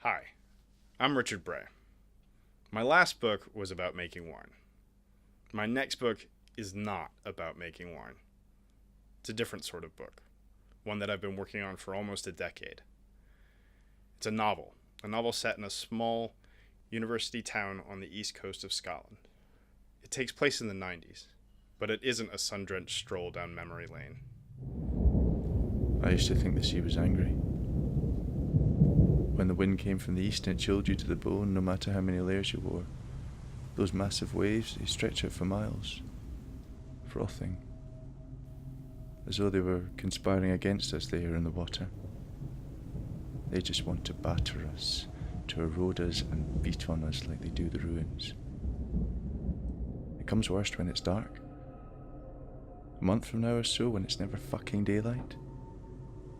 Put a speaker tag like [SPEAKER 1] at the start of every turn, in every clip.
[SPEAKER 1] Hi, I'm Richard Bray. My last book was about making wine. My next book is not about making wine. It's a different sort of book, one that I've been working on for almost a decade. It's a novel set in a small university town on the east coast of Scotland. It takes place in the 90s, but it isn't a sun-drenched stroll down memory lane.
[SPEAKER 2] I used to think the sea was angry. When the wind came from the east and it chilled you to the bone, no matter how many layers you wore. Those massive waves, they stretch out for miles, frothing, as though they were conspiring against us there in the water. They just want to batter us, to erode us and beat on us like they do the ruins. It comes worst when it's dark. A month from now or so, when it's never fucking daylight.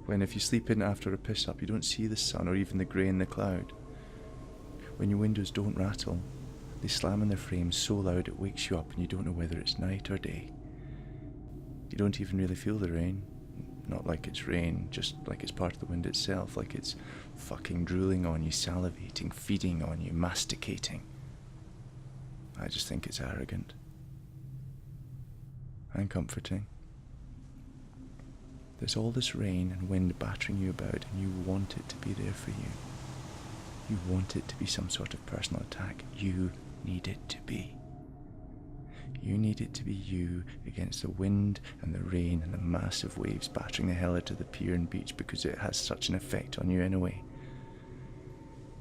[SPEAKER 2] When if you sleep in after a piss up, you don't see the sun or even the grey in the cloud. When your windows don't rattle, they slam in their frames so loud it wakes you up and you don't know whether it's night or day. You don't even really feel the rain. Not like it's rain, just like it's part of the wind itself, like it's fucking drooling on you, salivating, feeding on you, masticating. I just think it's arrogant. And comforting. There's all this rain and wind battering you about and you want it to be there for you. You want it to be some sort of personal attack. You need it to be. You need it to be you against the wind and the rain and the massive waves battering the hell out of the pier and beach because it has such an effect on you anyway.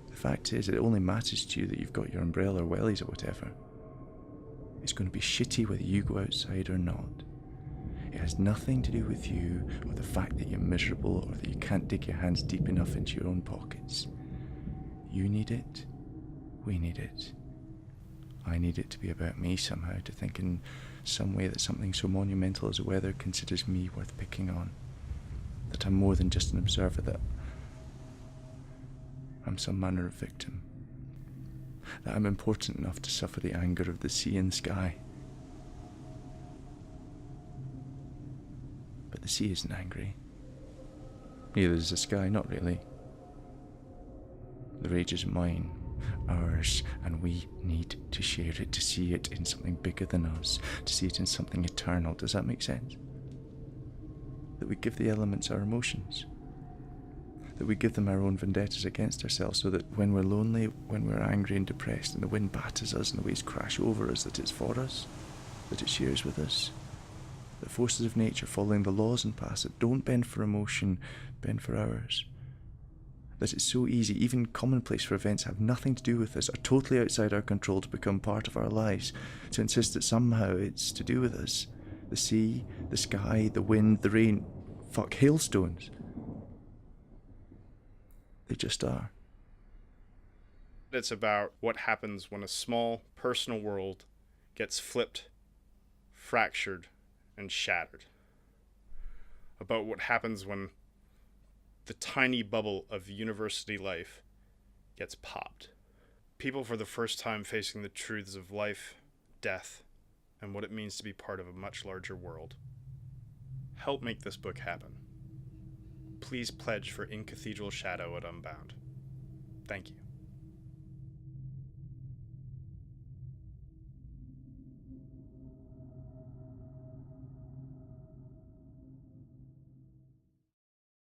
[SPEAKER 2] The fact is, it only matters to you that you've got your umbrella or wellies or whatever. It's going to be shitty whether you go outside or not. It has nothing to do with you or the fact that you're miserable or that you can't dig your hands deep enough into your own pockets. You need it. We need it. I need it to be about me somehow, to think in some way that something so monumental as the weather considers me worth picking on. That I'm more than just an observer, that I'm some manner of victim. That I'm important enough to suffer the anger of the sea and sky. But the sea isn't angry. Neither is the sky, not really. The rage is mine, ours, and we need to share it, to see it in something bigger than us, to see it in something eternal. Does that make sense? That we give the elements our emotions. That we give them our own vendettas against ourselves, so that when we're lonely, when we're angry and depressed, and the wind batters us and the waves crash over us, that it's for us, that it shares with us. The forces of nature, following the laws and paths that don't bend for emotion, bend for ours. That it's so easy, even commonplace for events have nothing to do with us, are totally outside our control, to become part of our lives, to insist that somehow it's to do with us. The sea, the sky, the wind, the rain, fuck, hailstones. They just are.
[SPEAKER 1] It's about what happens when a small, personal world gets flipped, fractured, and shattered. About what happens when the tiny bubble of university life gets popped. People for the first time facing the truths of life, death, and what it means to be part of a much larger world. Help make this book happen. Please pledge for In Cathedral Shadow at Unbound. Thank you.